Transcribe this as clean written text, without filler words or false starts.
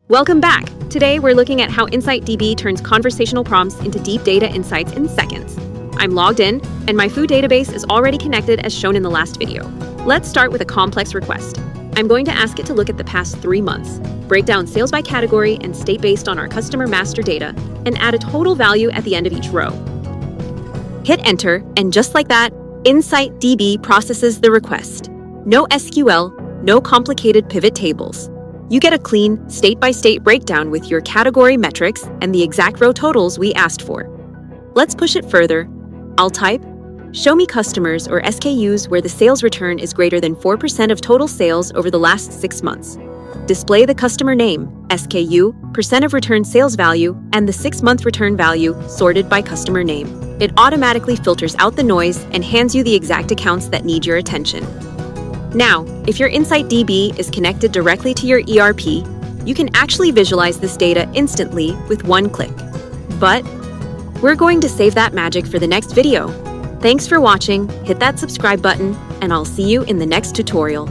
Welcome back! Today we're looking at how InsightDB turns conversational prompts into deep data insights in seconds. I'm logged in, and my food database is already connected as shown in the last video. Let's start with a complex request. I'm going to ask it to look at the past 3 months, break down sales by category and state based on our customer master data, and add a total value at the end of each row. Hit enter, and just like that, InsightDB processes the request. No SQL, no complicated pivot tables. You get a clean, state-by-state breakdown with your category metrics and the exact row totals we asked for. Let's push it further. I'll type, show me customers or SKUs where the sales return is greater than 4% of total sales over the last 6 months. Display the customer name, SKU, percent of return sales value, and the 6-month return value sorted by customer name. It automatically filters out the noise and hands you the exact accounts that need your attention. Now, if your InsightDB is connected directly to your ERP, you can actually visualize this data instantly with one click. But we're going to save that magic for the next video. Thanks for watching, hit that subscribe button, and I'll see you in the next tutorial.